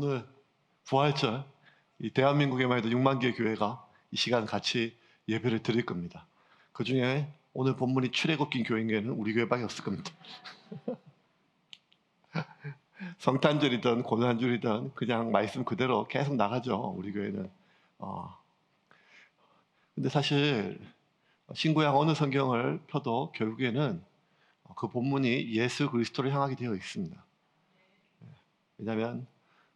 오늘 부활절, 이 대한민국에만 해도 6만 개의 교회가 이 시간 같이 예배를 드릴 겁니다. 그 중에 오늘 본문이 출애굽긴 교회는 우리 교회밖에 없을 겁니다. 성탄절이든 고난주일이든 그냥 말씀 그대로 계속 나가죠. 우리 교회는. 근데 사실 신구약 어느 성경을 펴도 결국에는 그 본문이 예수 그리스도를 향하게 되어 있습니다. 왜냐하면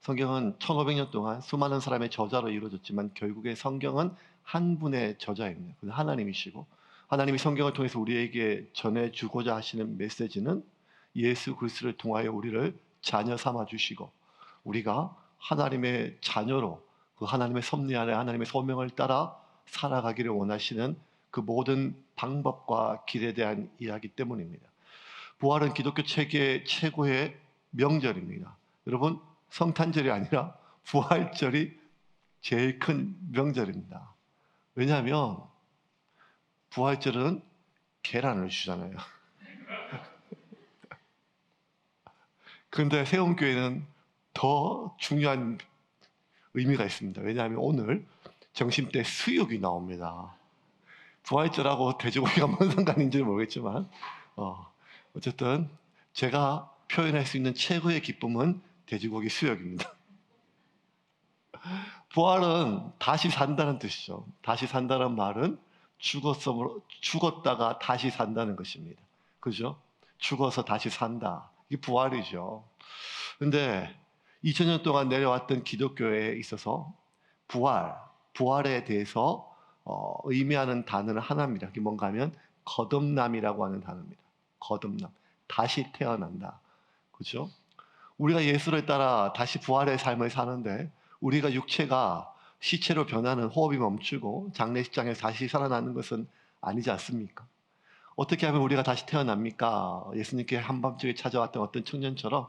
성경은 1500년 동안 수많은 사람의 저자로 이루어졌지만 결국에 성경은 한 분의 저자입니다. 그는 하나님이시고 하나님이 성경을 통해서 우리에게 전해주고자 하시는 메시지는 예수 그리스도를 통하여 우리를 자녀 삼아주시고 우리가 하나님의 자녀로 그 하나님의 섭리 안에 하나님의 소명을 따라 살아가기를 원하시는 그 모든 방법과 길에 대한 이야기 때문입니다. 부활은 기독교 체계의 최고의 명절입니다. 여러분, 성탄절이 아니라 부활절이 제일 큰 명절입니다. 왜냐하면 부활절은 계란을 주잖아요. 그런데 세움교회는 더 중요한 의미가 있습니다. 왜냐하면 오늘 점심때 수육이 나옵니다. 부활절하고 돼지고기가 뭔 상관인지는 모르겠지만 어쨌든 제가 표현할 수 있는 최고의 기쁨은 돼지고기 수육입니다. 부활은 다시 산다는 뜻이죠. 다시 산다는 말은 죽었다가 다시 산다는 것입니다. 그죠? 죽어서 다시 산다. 이게 부활이죠. 근데 2000년 동안 내려왔던 기독교에 있어서 부활에 대해서 의미하는 단어는 하나입니다. 그게 뭔가 하면 거듭남이라고 하는 단어입니다. 거듭남. 다시 태어난다. 그죠? 우리가 예수를 따라 다시 부활의 삶을 사는데 우리가 육체가 시체로 변하는 호흡이 멈추고 장례식장에서 다시 살아나는 것은 아니지 않습니까? 어떻게 하면 우리가 다시 태어납니까? 예수님께 한밤중에 찾아왔던 어떤 청년처럼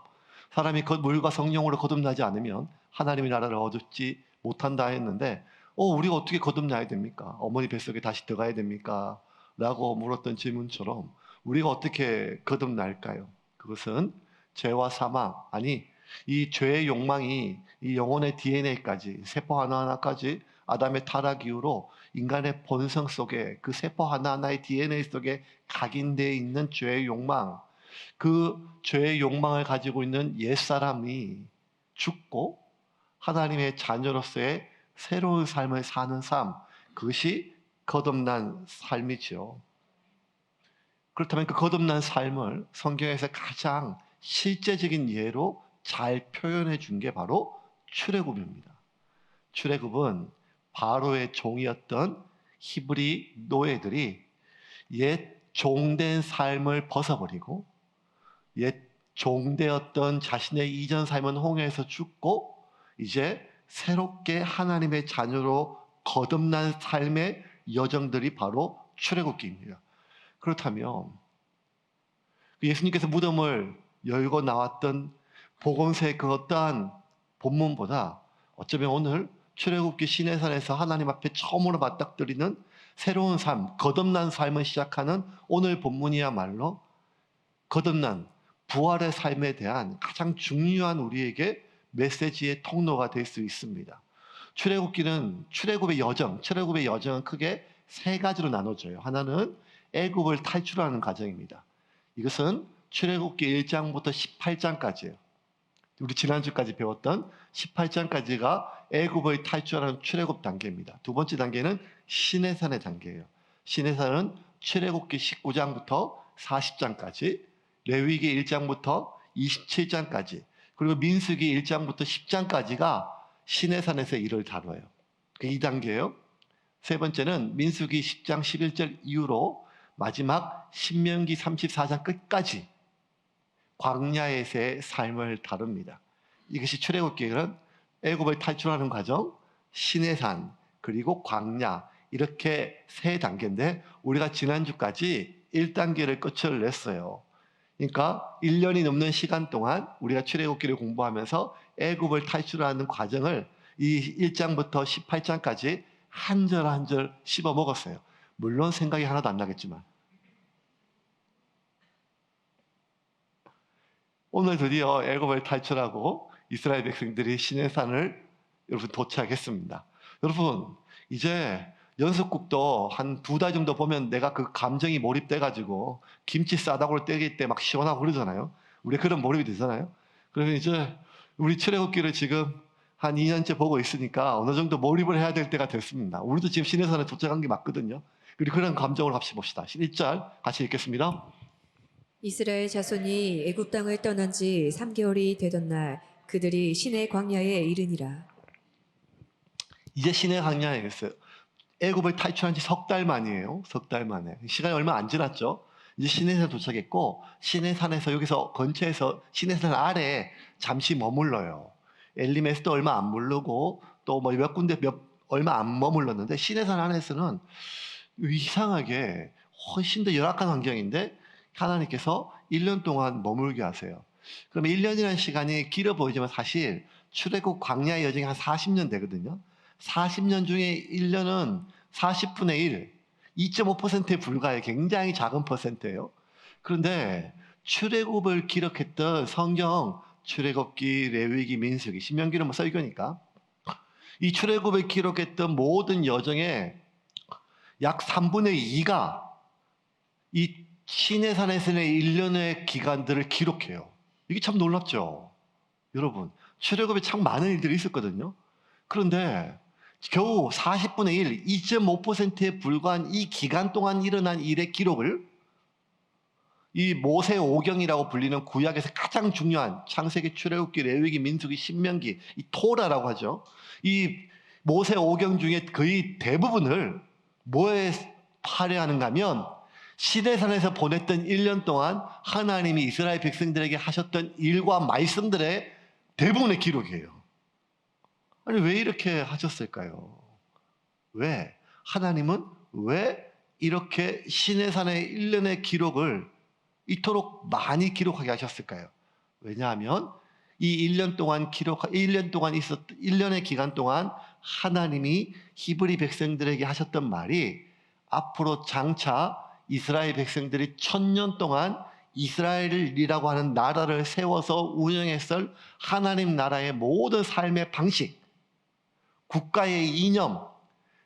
사람이 물과 성령으로 거듭나지 않으면 하나님의 나라를 얻지 못한다 했는데 우리가 어떻게 거듭나야 됩니까? 어머니 뱃속에 다시 들어가야 됩니까? 라고 물었던 질문처럼 우리가 어떻게 거듭날까요? 그것은 죄와 사망, 아니 이 죄의 욕망이 이 영혼의 DNA까지 세포 하나하나까지 아담의 타락 이후로 인간의 본성 속에 그 세포 하나하나의 DNA 속에 각인되어 있는 죄의 욕망, 그 죄의 욕망을 가지고 있는 옛사람이 죽고 하나님의 자녀로서의 새로운 삶을 사는 삶, 그것이 거듭난 삶이죠. 그렇다면 그 거듭난 삶을 성경에서 가장 실제적인 예로 잘 표현해 준 게 바로 출애굽입니다. 출애굽은 바로의 종이었던 히브리 노예들이 옛 종된 삶을 벗어버리고 옛 종되었던 자신의 이전 삶은 홍해에서 죽고 이제 새롭게 하나님의 자녀로 거듭난 삶의 여정들이 바로 출애굽기입니다. 그렇다면 예수님께서 무덤을 열고 나왔던 복음서의 그 어떠한 본문보다 어쩌면 오늘 출애굽기 시내산에서 하나님 앞에 처음으로 맞닥뜨리는 새로운 삶, 거듭난 삶을 시작하는 오늘 본문이야말로 거듭난 부활의 삶에 대한 가장 중요한 우리에게 메시지의 통로가 될 수 있습니다. 출애굽의 여정은 크게 세 가지로 나눠져요. 하나는 애굽을 탈출하는 과정입니다. 이것은 출애굽기 1장부터 18장까지예요. 우리 지난주까지 배웠던 18장까지가 애굽을 탈출하는 출애굽 단계입니다. 두 번째 단계는 시내산의 단계예요. 시내산은 출애굽기 19장부터 40장까지, 레위기 1장부터 27장까지, 그리고 민수기 1장부터 10장까지가 시내산에서 일을 다뤄요. 그 2단계예요. 세 번째는 민수기 10장 11절 이후로 마지막 신명기 34장 끝까지 광야에서의 삶을 다룹니다. 이것이 출애굽기는 애굽을 탈출하는 과정, 시내산, 그리고 광야, 이렇게 세 단계인데 우리가 지난주까지 1단계를 끝을 냈어요. 그러니까 1년이 넘는 시간 동안 우리가 출애굽기를 공부하면서 애굽을 탈출하는 과정을 이 1장부터 18장까지 한 절 한 절 씹어 먹었어요. 물론 생각이 하나도 안 나겠지만 오늘 드디어 애굽을 탈출하고 이스라엘 백성들이 시내산을 여러분 도착했습니다. 여러분 이제 연속국도 한 2달 정도 보면 내가 그 감정이 몰입돼가지고 김치 싸다고 떼길 때 막 시원하고 그러잖아요. 우리 그런 몰입이 되잖아요. 그러면 이제 우리 출애굽기를 지금 한 2년째 보고 있으니까 어느 정도 몰입을 해야 될 때가 됐습니다. 우리도 지금 시내산에 도착한 게 맞거든요. 그리고 그런 감정을 같이 봅시다. 1절 같이 읽겠습니다. 이스라엘 자손이 애굽 땅을 떠난 지 3개월이 되던 날 그들이 시내 광야에 이르니라. 이제 시내 광야에 있어요. 애굽을 탈출한 지 3달 만이에요. 3달 만에. 시간이 얼마 안 지났죠. 이제 시내산에 도착했고 시내산에서 여기서 근처에서 시내산 아래에 잠시 머물러요. 엘리메스도 얼마 안 머물르고 또 뭐 몇 군데 얼마 안 머물렀는데 시내산 안에서는 이상하게 훨씬 더 열악한 환경인데 하나님께서 1년 동안 머물게 하세요. 그러면 1년이라는 시간이 길어 보이지만 사실 출애굽 광야의 여정이 한 40년 되거든요. 40년 중에 1년은 40분의 1, 2.5%에 불과해요. 굉장히 작은 퍼센트예요. 그런데 출애굽을 기록했던 성경, 출애굽기, 레위기, 민수기, 신명기는 뭐 설교니까 이 출애굽을 기록했던 모든 여정의 약 3분의 2가 이 시내산에서의 1년의 기간들을 기록해요. 이게 참 놀랍죠. 여러분, 출애굽에 참 많은 일들이 있었거든요. 그런데 겨우 40분의 1, 2.5%에 불과한 이 기간 동안 일어난 일의 기록을 이 모세 오경이라고 불리는 구약에서 가장 중요한 창세기, 출애굽기, 레위기, 민수기, 신명기, 이 토라라고 하죠. 이 모세 오경 중에 거의 대부분을 뭐에 할애하는가 하면 시내산에서 보냈던 1년 동안 하나님이 이스라엘 백성들에게 하셨던 일과 말씀들의 대부분의 기록이에요. 아니 왜 이렇게 하셨을까요? 왜? 하나님은 왜 이렇게 시내산의 1년의 기록을 이토록 많이 기록하게 하셨을까요? 왜냐하면 이 1년 동안 1년의 기간 동안 하나님이 히브리 백성들에게 하셨던 말이 앞으로 장차 이스라엘 백성들이 1000년 동안 이스라엘이라고 하는 나라를 세워서 운영했을 하나님 나라의 모든 삶의 방식, 국가의 이념,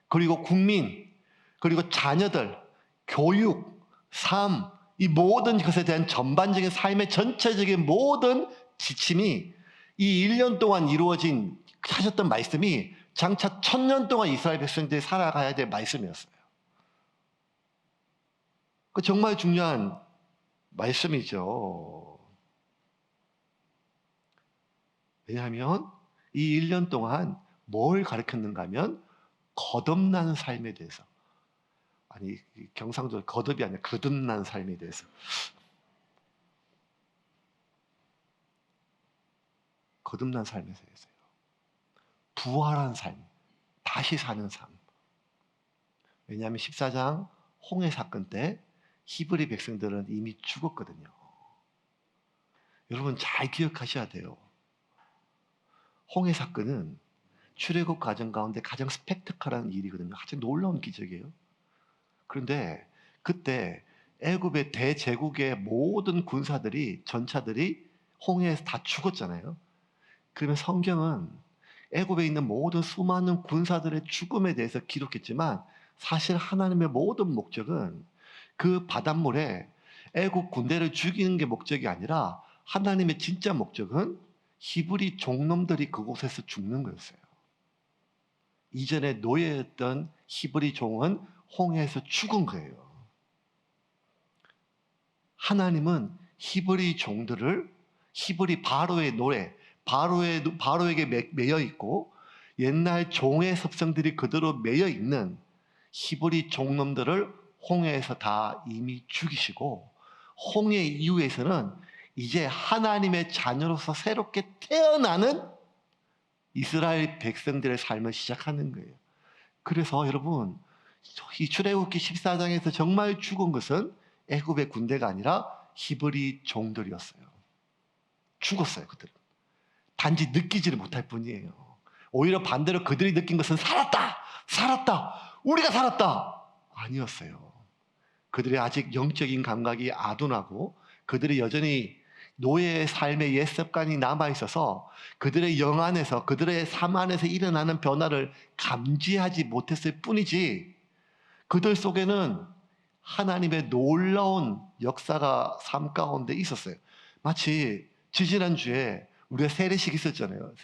그리고 국민, 그리고 자녀들, 교육, 삶, 이 모든 것에 대한 전반적인 삶의 전체적인 모든 지침이 이 1년 동안 이루어진 하셨던 말씀이 장차 1000년 동안 이스라엘 백성들이 살아가야 될 말씀이었어요. 그 정말 중요한 말씀이죠. 왜냐하면 이 1년 동안 뭘 가르쳤는가 하면 거듭난 삶에 대해서, 아니 경상도 거듭이 아니라 거듭난 삶에 대해서, 거듭난 삶에 대해서요. 부활한 삶, 다시 사는 삶. 왜냐하면 14장 홍해 사건 때 히브리 백성들은 이미 죽었거든요. 여러분 잘 기억하셔야 돼요. 홍해 사건은 출애굽 과정 가운데 가장 스펙터클한 일이거든요. 아주 놀라운 기적이에요. 그런데 그때 애굽의 대제국의 모든 군사들이, 전차들이 홍해에서 다 죽었잖아요. 그러면 성경은 애굽에 있는 모든 수많은 군사들의 죽음에 대해서 기록했지만 사실 하나님의 모든 목적은 그 바닷물에 애굽 군대를 죽이는 게 목적이 아니라 하나님의 진짜 목적은 히브리 종놈들이 그곳에서 죽는 거였어요. 이전에 노예였던 히브리 종은 홍해에서 죽은 거예요. 하나님은 히브리 종들을 히브리 바로의 노예, 바로에게 매여 있고 옛날 종의 습성들이 그대로 매여 있는 히브리 종놈들을 홍해에서 다 이미 죽이시고 홍해 이후에서는 이제 하나님의 자녀로서 새롭게 태어나는 이스라엘 백성들의 삶을 시작하는 거예요. 그래서 여러분 이 출애굽기 14장에서 정말 죽은 것은 애굽의 군대가 아니라 히브리 종들이었어요. 죽었어요. 그들은. 단지 느끼지를 못할 뿐이에요. 오히려 반대로 그들이 느낀 것은 살았다! 살았다! 우리가 살았다! 아니었어요. 그들의 아직 영적인 감각이 아둔하고 그들이 여전히 노예의 삶의 옛 습관이 남아있어서 그들의 영 안에서, 그들의 삶 안에서 일어나는 변화를 감지하지 못했을 뿐이지, 그들 속에는 하나님의 놀라운 역사가 삶 가운데 있었어요. 마치 지지난주에 우리가 세례식 있었잖아요.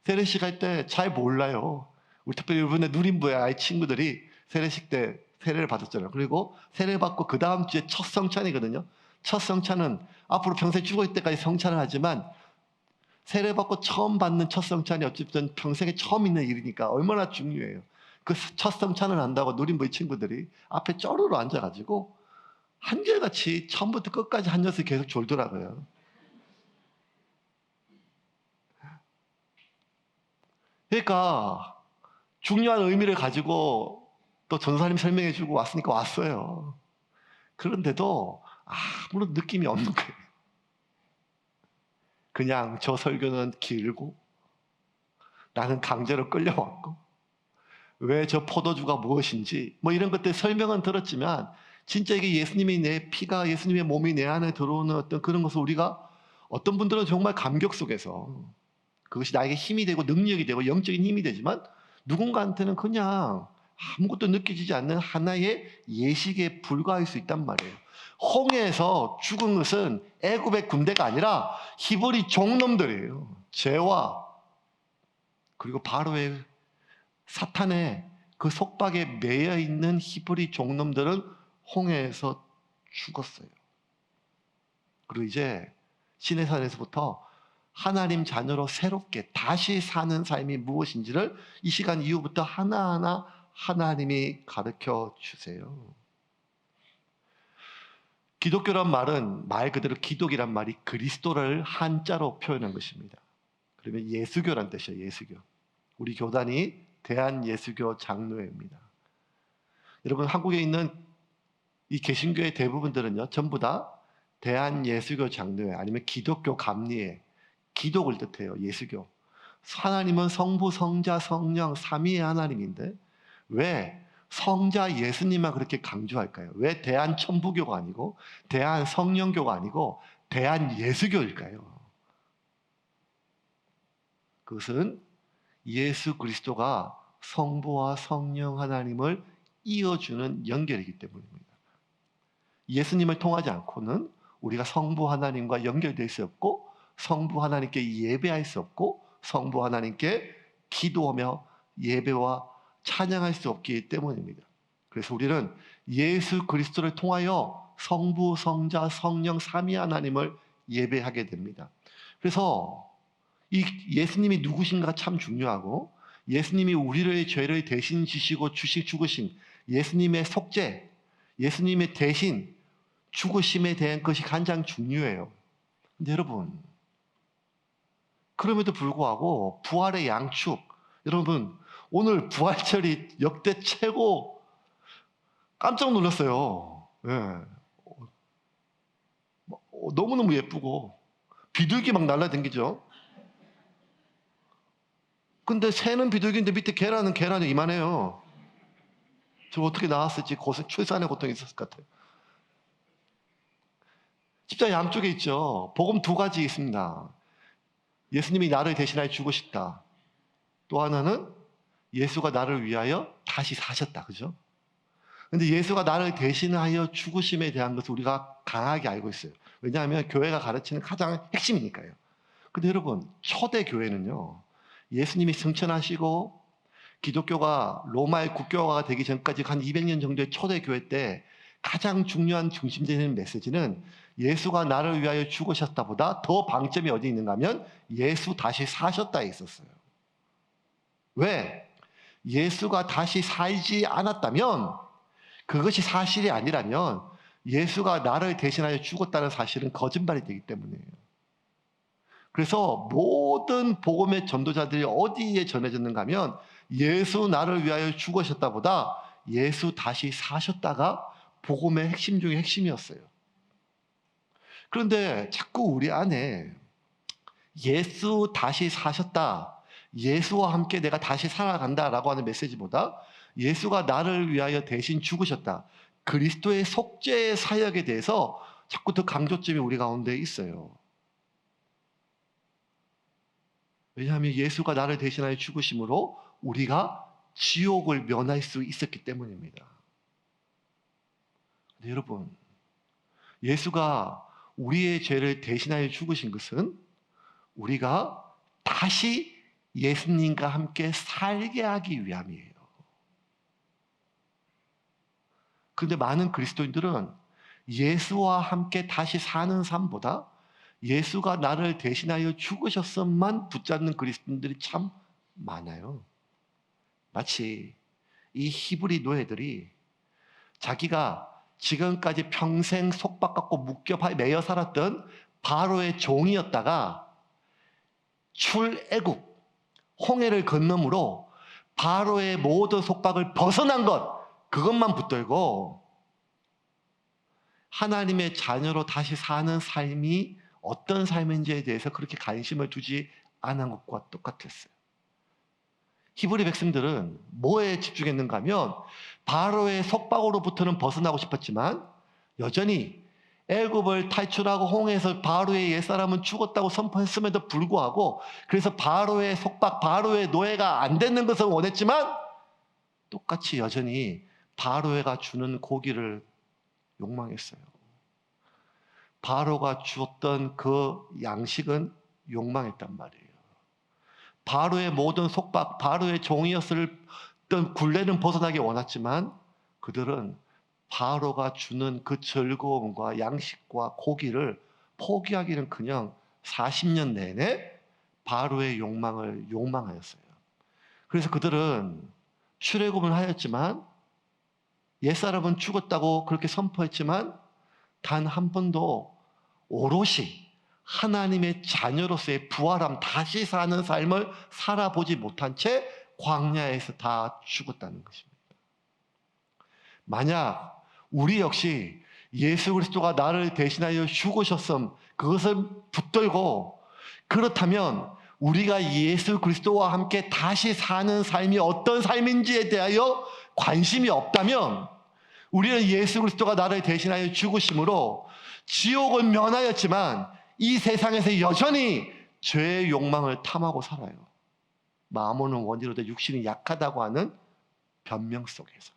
세례식 할 때 잘 몰라요. 우리 특별히 이번에 누림부의 아이 친구들이 세례식 때 세례를 받았잖아요. 그리고 세례 받고 그 다음 주에 첫 성찬이거든요. 첫 성찬은 앞으로 평생 죽을 때까지 성찬을 하지만, 세례 받고 처음 받는 첫 성찬이 어쨌든 평생에 처음 있는 일이니까 얼마나 중요해요. 그 첫 성찬을 한다고 누림부의 친구들이 앞에 쪼르르 앉아가지고 한결같이 처음부터 끝까지 한 녀석이 계속 졸더라고요. 그러니까 중요한 의미를 가지고 또 전사님 설명해 주고 왔으니까 왔어요. 그런데도 아무런 느낌이 없는 거예요. 그냥 저 설교는 길고 나는 강제로 끌려왔고 왜 저 포도주가 무엇인지 뭐 이런 것들 설명은 들었지만, 진짜 이게 예수님이 내 피가, 예수님의 몸이 내 안에 들어오는 어떤 그런 것을 우리가, 어떤 분들은 정말 감격 속에서 그것이 나에게 힘이 되고 능력이 되고 영적인 힘이 되지만, 누군가한테는 그냥 아무것도 느껴지지 않는 하나의 예식에 불과할 수 있단 말이에요. 홍해에서 죽은 것은 애굽의 군대가 아니라 히브리 종놈들이에요. 죄와 그리고 바로의 사탄의 그 속박에 매여 있는 히브리 종놈들은 홍해에서 죽었어요. 그리고 이제 시내산에서부터 하나님 자녀로 새롭게 다시 사는 삶이 무엇인지를 이 시간 이후부터 하나하나 하나님이 가르쳐 주세요. 기독교란 말은 말 그대로 기독이란 말이 그리스도를 한자로 표현한 것입니다. 그러면 예수교란 뜻이에요. 예수교. 우리 교단이 대한예수교 장로회입니다. 여러분, 한국에 있는 이 개신교의 대부분들은요, 전부 다 대한예수교 장로회 아니면 기독교 감리회, 기독을 뜻해요. 예수교. 하나님은 성부, 성자, 성령 삼위의 하나님인데 왜 성자 예수님만 그렇게 강조할까요? 왜 대한천부교가 아니고 대한성령교가 아니고 대한예수교일까요? 그것은 예수 그리스도가 성부와 성령 하나님을 이어주는 연결이기 때문입니다. 예수님을 통하지 않고는 우리가 성부 하나님과 연결될 수 없고, 성부 하나님께 예배할 수 없고, 성부 하나님께 기도하며 예배와 찬양할 수 없기 때문입니다. 그래서 우리는 예수 그리스도를 통하여 성부, 성자, 성령 삼위 하나님을 예배하게 됩니다. 그래서 이 예수님이 누구신가가 참 중요하고, 예수님이 우리의 죄를 대신 지시고 죽으신 예수님의 속죄, 예수님의 대신 죽으심에 대한 것이 가장 중요해요. 근데 여러분, 그럼에도 불구하고 부활의 양축, 여러분 오늘 부활절이 역대 최고 깜짝 놀랐어요. 네. 너무너무 예쁘고 비둘기 막 날라다니죠. 근데 새는 비둘기인데 밑에 계란은 이만해요. 저 어떻게 나왔을지 출산의 고통이 있었을 것 같아요. 십자가 양쪽에 있죠. 복음 두 가지 있습니다. 예수님이 나를 대신하여 죽으셨다. 또 하나는 예수가 나를 위하여 다시 사셨다. 그죠? 근데 예수가 나를 대신하여 죽으심에 대한 것을 우리가 강하게 알고 있어요. 왜냐하면 교회가 가르치는 가장 핵심이니까요. 근데 여러분, 초대 교회는요, 예수님이 승천하시고 기독교가 로마의 국교화가 되기 전까지 한 200년 정도의 초대 교회 때 가장 중요한 중심되는 메시지는 예수가 나를 위하여 죽으셨다보다 더 방점이 어디 있는가 하면 예수 다시 사셨다에 있었어요. 왜? 예수가 다시 살지 않았다면, 그것이 사실이 아니라면 예수가 나를 대신하여 죽었다는 사실은 거짓말이 되기 때문이에요. 그래서 모든 복음의 전도자들이 어디에 전해졌는가 하면 예수 나를 위하여 죽으셨다보다 예수 다시 사셨다가 복음의 핵심 중에 핵심이었어요. 그런데 자꾸 우리 안에 예수 다시 사셨다, 예수와 함께 내가 다시 살아간다라고 하는 메시지보다 예수가 나를 위하여 대신 죽으셨다, 그리스도의 속죄의 사역에 대해서 자꾸 더 강조점이 우리 가운데 있어요. 왜냐하면 예수가 나를 대신하여 죽으심으로 우리가 지옥을 면할 수 있었기 때문입니다. 근데 여러분, 예수가 우리의 죄를 대신하여 죽으신 것은 우리가 다시 예수님과 함께 살게 하기 위함이에요. 그런데 많은 그리스도인들은 예수와 함께 다시 사는 삶보다 예수가 나를 대신하여 죽으셨음만 붙잡는 그리스도인들이 참 많아요. 마치 이 히브리 노예들이 자기가 지금까지 평생 속박받고 묶여 매여 살았던 바로의 종이었다가 출애굽, 홍해를 건너므로 바로의 모든 속박을 벗어난 것, 그것만 붙들고 하나님의 자녀로 다시 사는 삶이 어떤 삶인지에 대해서 그렇게 관심을 두지 않은 것과 똑같았어요. 히브리 백성들은 뭐에 집중했는가 하면 바로의 속박으로부터는 벗어나고 싶었지만 여전히 애굽을 탈출하고 홍해에서 바로의 옛사람은 죽었다고 선포했음에도 불구하고 그래서 바로의 속박, 바로의 노예가 안 되는 것을 원했지만 똑같이 여전히 바로가 주는 고기를 욕망했어요. 바로가 주었던 그 양식은 욕망했단 말이에요. 바로의 모든 속박, 바로의 종이었을 굴레는 벗어나기 원했지만 그들은 바로가 주는 그 즐거움과 양식과 고기를 포기하기는 그냥 40년 내내 바로의 욕망을 욕망하였어요. 그래서 그들은 출애굽을 하였지만 옛사람은 죽었다고 그렇게 선포했지만 단 한 번도 오롯이 하나님의 자녀로서의 부활함, 다시 사는 삶을 살아보지 못한 채 광야에서 다 죽었다는 것입니다. 만약 우리 역시 예수 그리스도가 나를 대신하여 죽으셨음, 그것을 붙들고 그렇다면 우리가 예수 그리스도와 함께 다시 사는 삶이 어떤 삶인지에 대하여 관심이 없다면 우리는 예수 그리스도가 나를 대신하여 죽으심으로 지옥을 면하였지만 이 세상에서 여전히 죄의 욕망을 탐하고 살아요. 마음은 원이로되 육신이 약하다고 하는 변명 속에서.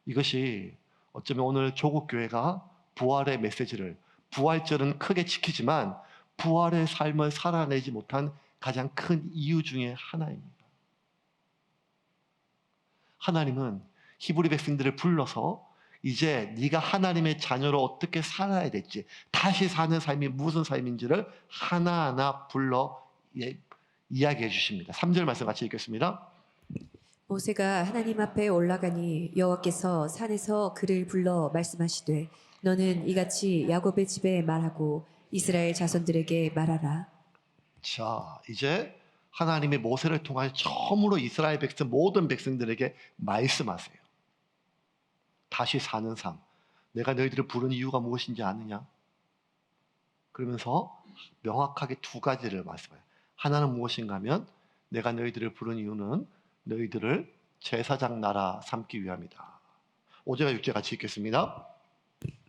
이것이 어쩌면 오늘 조국교회가 부활의 메시지를, 부활절은 크게 지키지만 부활의 삶을 살아내지 못한 가장 큰 이유 중에 하나입니다. 하나님은 히브리 백성들을 불러서 이제 네가 하나님의 자녀로 어떻게 살아야 될지, 다시 사는 삶이 무슨 삶인지를 하나하나 불러 이야기해 주십니다. 3절 말씀 같이 읽겠습니다. 모세가 하나님 앞에 올라가니 여호와께서 산에서 그를 불러 말씀하시되 너는 이같이 야곱의 집에 말하고 이스라엘 자손들에게 말하라. 자, 이제 하나님이 모세를 통하여 처음으로 이스라엘 백성 모든 백성들에게 말씀하세요. 다시 사는 삶. 내가 너희들을 부른 이유가 무엇인지 아느냐? 그러면서 명확하게 두 가지를 말씀해요. 하나는 무엇인가 하면 내가 너희들을 부른 이유는 너희들을 제사장 나라 삼기 위함이다. 5절과 6절 같이 읽겠습니다.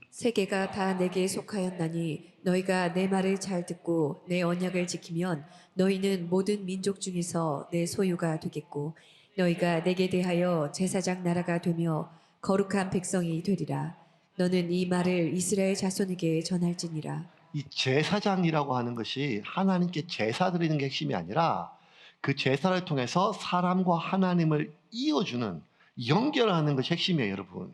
세계가 다 내게 속하였나니 너희가 내 말을 잘 듣고 내 언약을 지키면 너희는 모든 민족 중에서 내 소유가 되겠고 너희가 내게 대하여 제사장 나라가 되며 거룩한 백성이 되리라. 너는 이 말을 이스라엘 자손에게 전할지니라. 이 제사장이라고 하는 것이 하나님께 제사 드리는 게 핵심이 아니라 그 제사를 통해서 사람과 하나님을 이어주는, 연결하는 것이 핵심이에요, 여러분.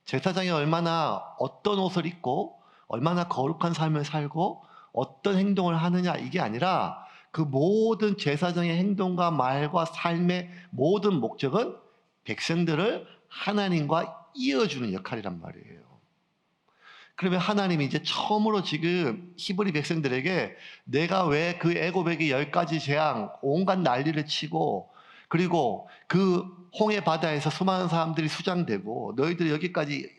제사장이 얼마나 어떤 옷을 입고 얼마나 거룩한 삶을 살고 어떤 행동을 하느냐, 이게 아니라 그 모든 제사장의 행동과 말과 삶의 모든 목적은 백성들을 하나님과 이어주는 역할이란 말이에요. 그러면 하나님이 이제 처음으로 지금 히브리 백성들에게 내가 왜 그 애고백의 10가지 재앙, 온갖 난리를 치고 그리고 그 홍해 바다에서 수많은 사람들이 수장되고 너희들이 여기까지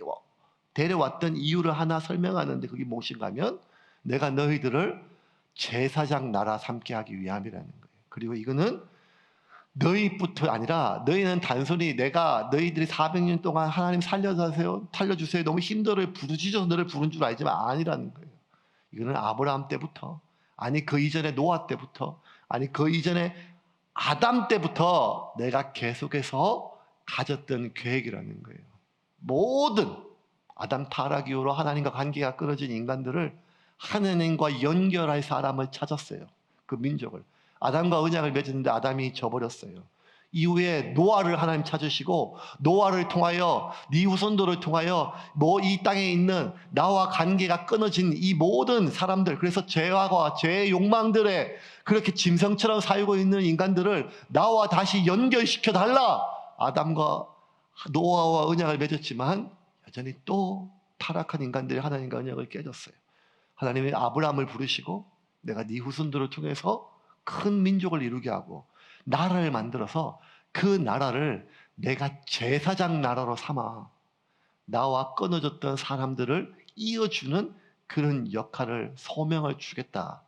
데려왔던 이유를 하나 설명하는데 그게 무엇인가 하면 내가 너희들을 제사장 나라 삼게 하기 위함이라는 거예요. 그리고 이거는 너희부터 아니라 너희는 단순히 내가 너희들이 400년 동안 하나님 살려주세요 너무 힘들어요 부르짖어서 너를 부른 줄 알지만 아니라는 거예요. 이거는 아브라함 때부터, 아니 그 이전에 노아 때부터, 아니 그 이전에 아담 때부터 내가 계속해서 가졌던 계획이라는 거예요. 모든 아담 타락 이후로 하나님과 관계가 끊어진 인간들을 하나님과 연결할 사람을 찾았어요. 그 민족을. 아담과 언약을 맺었는데 아담이 져버렸어요. 이후에 노아를 하나님 찾으시고 노아를 통하여 네 후손들을 통하여 이 땅에 있는 나와 관계가 끊어진 이 모든 사람들, 그래서 죄와 죄의 욕망들에 그렇게 짐승처럼 살고 있는 인간들을 나와 다시 연결시켜 달라. 아담과 노아와 언약을 맺었지만 여전히 또 타락한 인간들이 하나님과 언약을 깨졌어요. 하나님이 아브라함을 부르시고 내가 네 후손들을 통해서 큰 민족을 이루게 하고 나라를 만들어서 그 나라를 내가 제사장 나라로 삼아 나와 끊어졌던 사람들을 이어주는 그런 역할을 소명을 주겠다.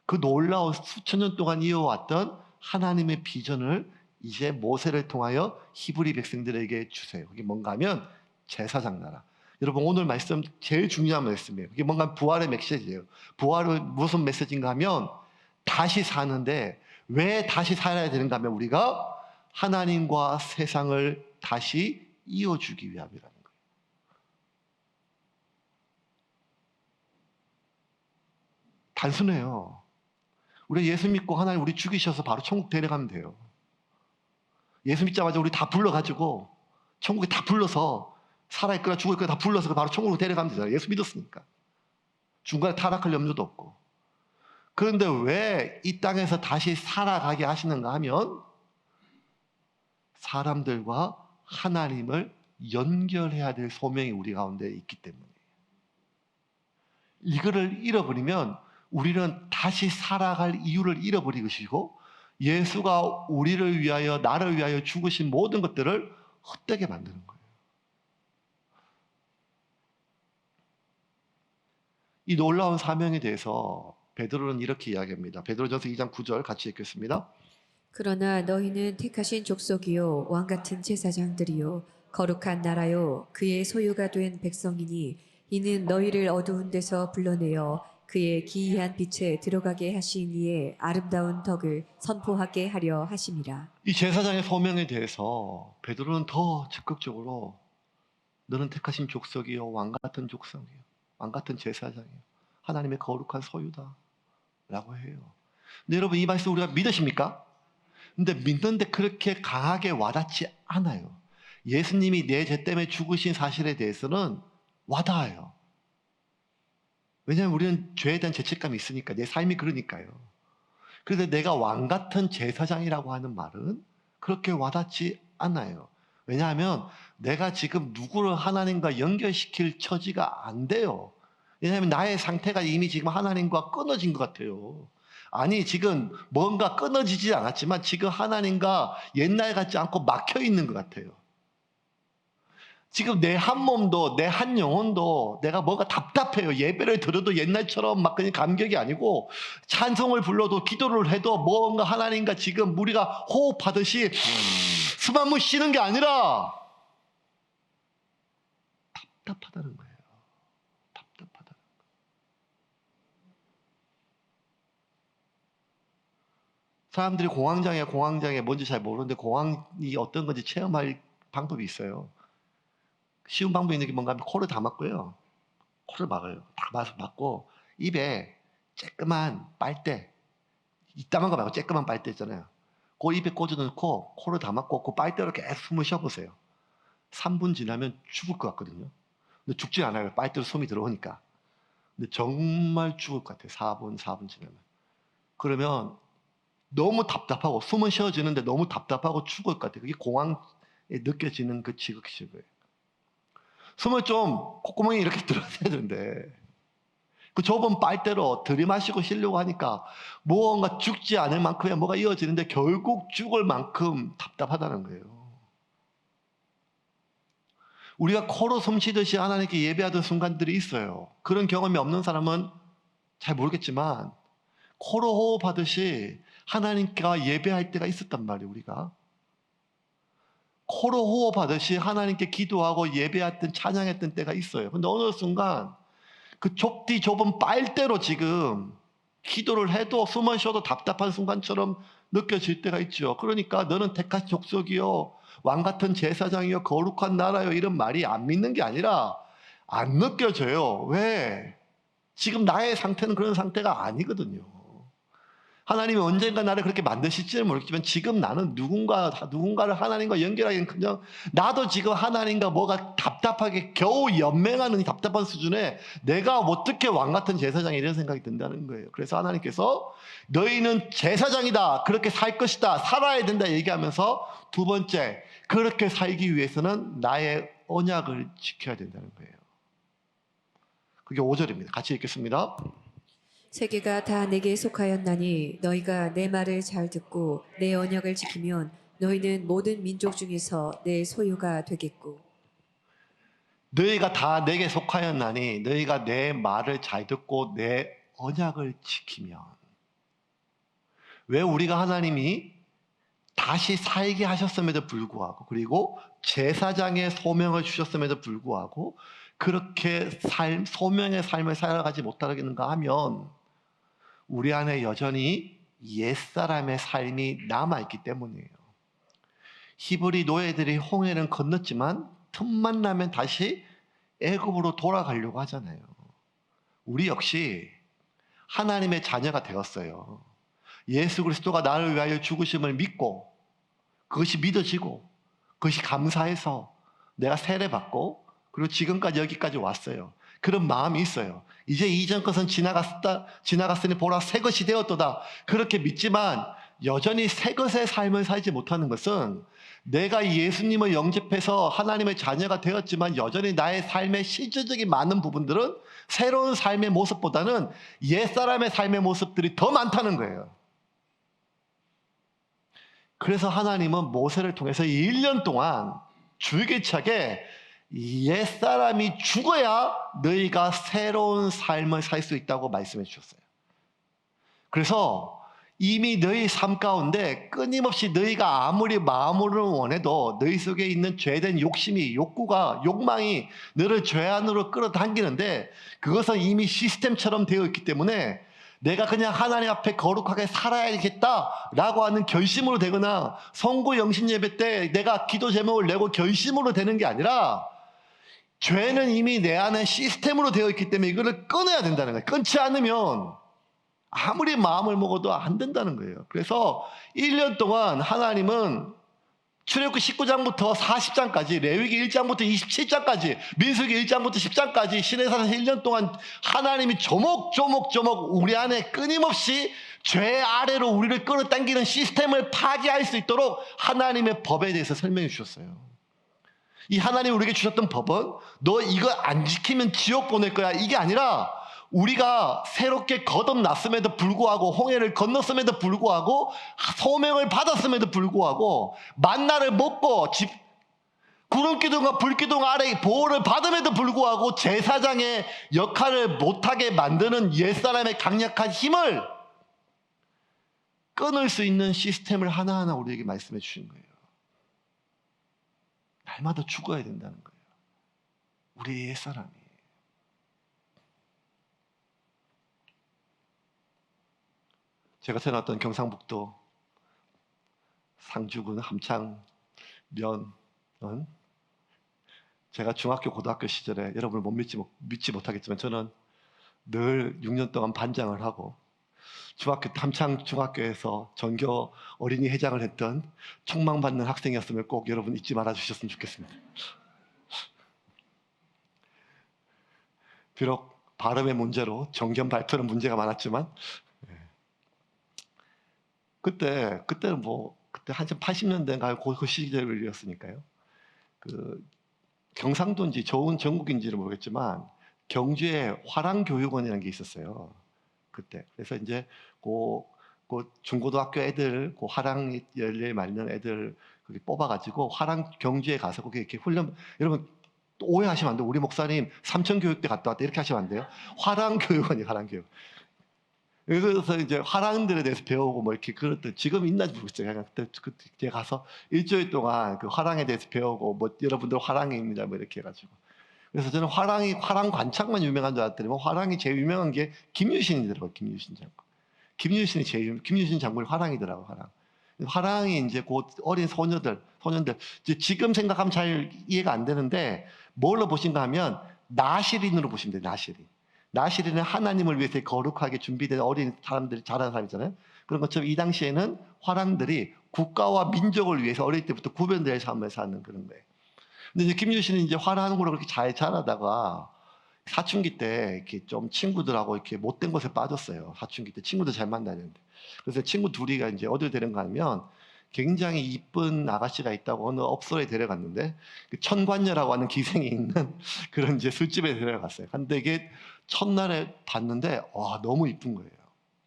그 놀라운 수천 년 동안 이어왔던 하나님의 비전을 이제 모세를 통하여 히브리 백성들에게 주세요. 그게 뭔가 하면 제사장 나라. 여러분 오늘 말씀 제일 중요한 말씀이에요. 그게 뭔가 부활의 메시지예요. 부활은 무슨 메시지인가 하면 다시 사는데 왜 다시 살아야 되는가 하면 우리가 하나님과 세상을 다시 이어주기 위함이라는 거예요. 단순해요. 우리 예수 믿고 하나님 우리 죽이셔서 바로 천국 데려가면 돼요. 예수 믿자마자 우리 다 불러가지고 천국에 다 불러서 살아있거나 죽어있거나 다 불러서 바로 천국으로 데려가면 되잖아요. 예수 믿었으니까. 중간에 타락할 염려도 없고. 그런데 왜 이 땅에서 다시 살아가게 하시는가 하면 사람들과 하나님을 연결해야 될 소명이 우리 가운데 있기 때문이에요. 이거를 잃어버리면 우리는 다시 살아갈 이유를 잃어버리시고 예수가 우리를 위하여 나를 위하여 죽으신 모든 것들을 헛되게 만드는 거예요. 이 놀라운 사명에 대해서 베드로는 이렇게 이야기합니다. 베드로전서 2장 9절 같이 읽겠습니다. 그러나 너희는 택하신 족속이요 왕 같은 제사장들이요 거룩한 나라요 그의 소유가 된 백성이니 이는 너희를 어두운 데서 불러내어 그의 기이한 빛에 들어가게 하신 이의 아름다운 덕을 선포하게 하려 하심이라. 이 제사장의 소명에 대해서 베드로는 더 적극적으로 너는 택하신 족속이요 왕 같은 족속이요 왕 같은 제사장이요 하나님의 거룩한 소유다 라고 해요. 근데 여러분 이 말씀 우리가 믿으십니까? 근데 믿는데 그렇게 강하게 와닿지 않아요. 예수님이 내 죄 때문에 죽으신 사실에 대해서는 와닿아요. 왜냐하면 우리는 죄에 대한 죄책감이 있으니까, 내 삶이 그러니까요. 그런데 내가 왕 같은 제사장이라고 하는 말은 그렇게 와닿지 않아요. 왜냐하면 내가 지금 누구를 하나님과 연결시킬 처지가 안 돼요. 왜냐하면 나의 상태가 이미 지금 하나님과 끊어진 것 같아요. 아니 지금 뭔가 끊어지지 않았지만 지금 하나님과 옛날 같지 않고 막혀 있는 것 같아요. 지금 내 한 몸도 내 한 영혼도 내가 뭔가 답답해요. 예배를 들어도 옛날처럼 막 그냥 감격이 아니고 찬송을 불러도 기도를 해도 뭔가 하나님과 지금 우리가 호흡하듯이 숨 한 번 쉬는 게 아니라 답답하다는 거예요. 답답하다. 사람들이 공황장애 뭔지 잘 모르는데 공황이 어떤 건지 체험할 방법이 있어요. 쉬운 방법이 있는 게 뭔가 하면 코를 다 막고요. 코를 막아요. 다 막고 입에 쬐끄만 빨대, 이따만 거 말고 쬐끄만 빨대 있잖아요. 그 입에 꽂아놓고 코를 다 막고 그 빨대로 계속 숨을 쉬어보세요. 3분 지나면 죽을 것 같거든요. 근데 죽지 않아요. 빨대로 숨이 들어오니까. 근데 정말 죽을 것 같아요. 4분 지나면. 그러면 너무 답답하고 숨은 쉬어지는데 너무 답답하고 죽을 것 같아요. 그게 공황에 느껴지는 그 지극시고예요. 숨을 좀 콧구멍에 이렇게 들어야 되는데 그 좁은 빨대로 들이마시고 쉬려고 하니까 무언가 죽지 않을 만큼의 뭐가 이어지는데 결국 죽을 만큼 답답하다는 거예요. 우리가 코로 숨 쉬듯이 하나님께 예배하던 순간들이 있어요. 그런 경험이 없는 사람은 잘 모르겠지만 코로 호흡하듯이 하나님과 예배할 때가 있었단 말이에요. 우리가 코로 호흡하듯이 하나님께 기도하고 예배했던 찬양했던 때가 있어요. 근데 어느 순간 그 좁디 좁은 빨대로 지금 기도를 해도 숨을 쉬어도 답답한 순간처럼 느껴질 때가 있죠. 그러니까 너는 택한 족속이요 왕같은 제사장이요 거룩한 나라요 이런 말이 안 믿는 게 아니라 안 느껴져요. 왜? 지금 나의 상태는 그런 상태가 아니거든요. 하나님이 언젠가 나를 그렇게 만드실지는 모르겠지만 지금 나는 누군가를 하나님과 연결하기는 그냥 나도 지금 하나님과 뭐가 답답하게 겨우 연맹하는 답답한 수준에 내가 어떻게 왕같은 제사장이 이런 생각이 든다는 거예요. 그래서 하나님께서 너희는 제사장이다. 그렇게 살 것이다. 살아야 된다 얘기하면서 두 번째 그렇게 살기 위해서는 나의 언약을 지켜야 된다는 거예요. 그게 5절입니다. 같이 읽겠습니다. 세계가 다 내게 속하였나니 너희가 내 말을 잘 듣고 내 언약을 지키면 너희는 모든 민족 중에서 내 소유가 되겠고 너희가 다 내게 속하였나니 너희가 내 말을 잘 듣고 내 언약을 지키면. 왜 우리가 하나님이 다시 살게 하셨음에도 불구하고 그리고 제사장의 소명을 주셨음에도 불구하고 그렇게 소명의 삶을 살아가지 못하겠는가 하면 우리 안에 여전히 옛사람의 삶이 남아있기 때문이에요. 히브리 노예들이 홍해를 건넜지만 틈만 나면 다시 애굽으로 돌아가려고 하잖아요. 우리 역시 하나님의 자녀가 되었어요. 예수 그리스도가 나를 위하여 죽으심을 믿고 그것이 믿어지고 그것이 감사해서 내가 세례받고 그리고 지금까지 여기까지 왔어요. 그런 마음이 있어요. 이제 이전 것은 지나갔으니 보라 새 것이 되었도다. 그렇게 믿지만 여전히 새 것의 삶을 살지 못하는 것은 내가 예수님을 영접해서 하나님의 자녀가 되었지만 여전히 나의 삶의 실질적인 많은 부분들은 새로운 삶의 모습보다는 옛사람의 삶의 모습들이 더 많다는 거예요. 그래서 하나님은 모세를 통해서 1년 동안 줄기차게 옛사람이 죽어야 너희가 새로운 삶을 살 수 있다고 말씀해 주셨어요. 그래서 이미 너희 삶 가운데 끊임없이 너희가 아무리 마음으로 원해도 너희 속에 있는 죄된 욕심이 욕망이 너를 죄 안으로 끌어당기는데 그것은 이미 시스템처럼 되어 있기 때문에 내가 그냥 하나님 앞에 거룩하게 살아야겠다라고 하는 결심으로 되거나 성구 영신 예배 때 내가 기도 제목을 내고 결심으로 되는 게 아니라 죄는 이미 내 안에 시스템으로 되어 있기 때문에 이거를 끊어야 된다는 거예요. 끊지 않으면 아무리 마음을 먹어도 안 된다는 거예요. 그래서 1년 동안 하나님은 출애굽기 19장부터 40장까지 레위기 1장부터 27장까지 민수기 1장부터 10장까지 시내산에서 1년 동안 하나님이 조목조목 우리 안에 끊임없이 죄 아래로 우리를 끌어당기는 시스템을 파괴할 수 있도록 하나님의 법에 대해서 설명해 주셨어요. 이 하나님이 우리에게 주셨던 법은 너 이거 안 지키면 지옥 보낼 거야 이게 아니라 우리가 새롭게 거듭났음에도 불구하고 홍해를 건넜음에도 불구하고 소명을 받았음에도 불구하고 만나를 먹고 구름기둥과 불기둥 아래 보호를 받음에도 불구하고 제사장의 역할을 못하게 만드는 옛사람의 강력한 힘을 끊을 수 있는 시스템을 하나하나 우리에게 말씀해 주신 거예요. 날마다 죽어야 된다는 거예요. 우리의 옛사람이. 제가 태어났던 경상북도 상주군 함창면은 제가 중학교 고등학교 시절에 여러분을 믿지 못하겠지만 저는 늘 6년 동안 반장을 하고 함창 중학교에서 전교 어린이 회장을 했던 총망받는 학생이었음을 꼭 여러분 잊지 말아 주셨으면 좋겠습니다. 비록 발음의 문제로 정견 발표는 문제가 많았지만 그때는 그때 한참 80년대인가 그 시절이었으니까요. 그 경상도인지 좋은 전국인지는 모르겠지만 경주에 화랑교육원이라는 게 있었어요. 그때. 그래서 이제 그 중고등학교 애들, 그 화랑 연례 맞는 애들 그렇게 뽑아가지고 화랑 경주에 가서 거기 이렇게 훈련, 여러분 오해하시면 안 돼요. 우리 목사님 삼천교육대 갔다 왔다 이렇게 하시면 안 돼요. 화랑교육원이 화랑교육. 그래서 이제 화랑들에 대해서 배우고 뭐 이렇게 그랬던 지금 있나 모르겠어요. 그냥 그때 가서 일주일 동안 그 화랑에 대해서 배우고 뭐 여러분들 화랑입니다 뭐 이렇게 해가지고. 그래서 저는 화랑 관창만 유명한 줄 알았더니 뭐 화랑이 제일 유명한 게 김유신이더라고요. 김유신 장군. 김유신 장군이 화랑이더라고요. 화랑. 화랑이 이제 곧 어린 소년들 이제 지금 생각하면 잘 이해가 안 되는데 뭘로 보신가 하면 나시린으로 보시면 돼요. 나시린. 나시린은 하나님을 위해서 거룩하게 준비된 어린 사람들이 자란 사람이잖아요. 그런 것처럼 이 당시에는 화랑들이 국가와 민족을 위해서 어릴 때부터 구별될 삶을 사는 그런 거예요. 근데 이제 김유신은 이제 화랑으로 그렇게 잘 자라다가 사춘기 때 이렇게 좀 친구들하고 이렇게 못된 곳에 빠졌어요. 사춘기 때 친구들 잘 만나야 되는데. 그래서 친구 둘이가 이제 어디를 데려가 하면 굉장히 이쁜 아가씨가 있다고 어느 업소에 데려갔는데 그 천관녀라고 하는 기생이 있는 그런 이제 술집에 데려갔어요. 근데 이게 첫날에 봤는데 와 너무 이쁜 거예요.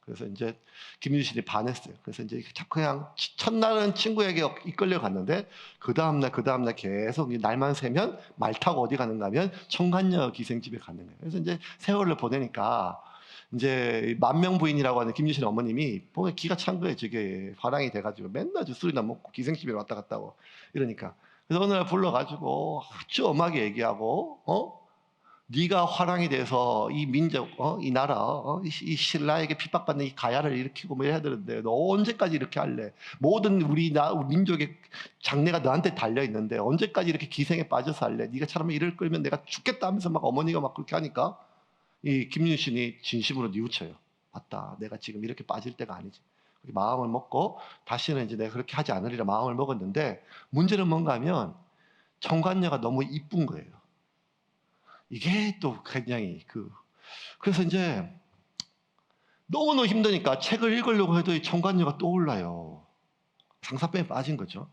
그래서 이제 김유신이 반했어요. 그래서 이제 그냥 첫날은 친구에게 이끌려 갔는데 그 다음날 계속 날만 새면 말 타고 어디 가는가 하면 청관녀 기생집에 가는 거예요. 그래서 이제 세월을 보내니까 이제 만명부인이라고 하는 김유신 어머님이 보면 기가 찬 거예요. 저게 화랑이 돼가지고 맨날 술이나 먹고 기생집에 왔다 갔다 하고 이러니까. 그래서 어느 날 불러가지고 아주 엄하게 얘기하고 네가 화랑이 돼서 이 민족, 이 나라, 이 신라에게 핍박받는 이 가야를 일으키고 뭐 해야 되는데 너 언제까지 이렇게 할래? 모든 우리 민족의 장래가 너한테 달려 있는데 언제까지 이렇게 기생에 빠져서 할래? 네가 차라리 이를 끌면 내가 죽겠다 하면서 막 어머니가 막 그렇게 하니까 이 김윤신이 진심으로 뉘우쳐요. 맞다, 내가 지금 이렇게 빠질 때가 아니지. 그렇게 마음을 먹고 다시는 이제 내가 그렇게 하지 않으리라 마음을 먹었는데 문제는 뭔가 하면 청관녀가 너무 이쁜 거예요. 이게 또 굉장히 그래서 이제 너무너무 힘드니까 책을 읽으려고 해도 이 청관녀가 떠올라요. 상사병에 빠진 거죠.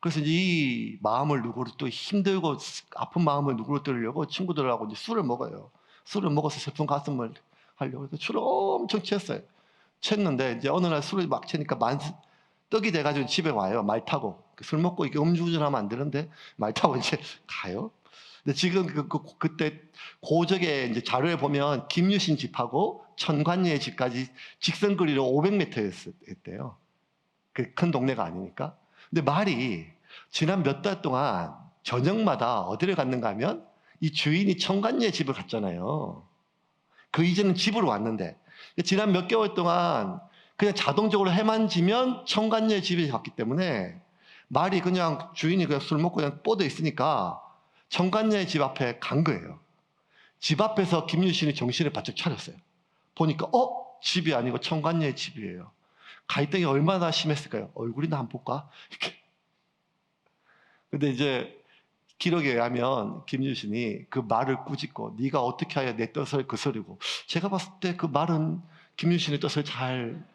그래서 이제 이 마음을 누구로 또 힘들고 아픈 마음을 누구로 뜨려고 친구들하고 이제 술을 먹어요. 술을 먹어서 슬픈 가슴을 하려고 해서 술을 엄청 취했어요. 취했는데 이제 어느 날 술을 막 취니까 떡이 돼가지고 집에 와요. 말 타고. 술 먹고 이렇게 음주운전하면 안 되는데 말 타고 이제 가요. 근데 지금 그때 고적에 이제 자료에 보면 김유신 집하고 천관녀의 집까지 직선거리로 500m였대요. 그 큰 동네가 아니니까. 근데 말이 지난 몇 달 동안 저녁마다 어디를 갔는가 하면 이 주인이 천관녀의 집을 갔잖아요. 그 이제는 집으로 왔는데 지난 몇 개월 동안 그냥 자동적으로 해만 지면 천관녀의 집에 갔기 때문에 말이 그냥 주인이 그냥 술 먹고 그냥 뻗어 있으니까 천관녀의 집 앞에 간 거예요. 집 앞에서 김유신이 정신을 바짝 차렸어요. 보니까 집이 아니고 천관녀의 집이에요. 갈등이 얼마나 심했을까요? 얼굴이나 한번 볼까? 이렇게. 근데 이제 기록에 의하면 김유신이 그 말을 꾸짖고 네가 어떻게 하여 내 뜻을 거스르고 제가 봤을 때 그 말은 김유신의 뜻을 잘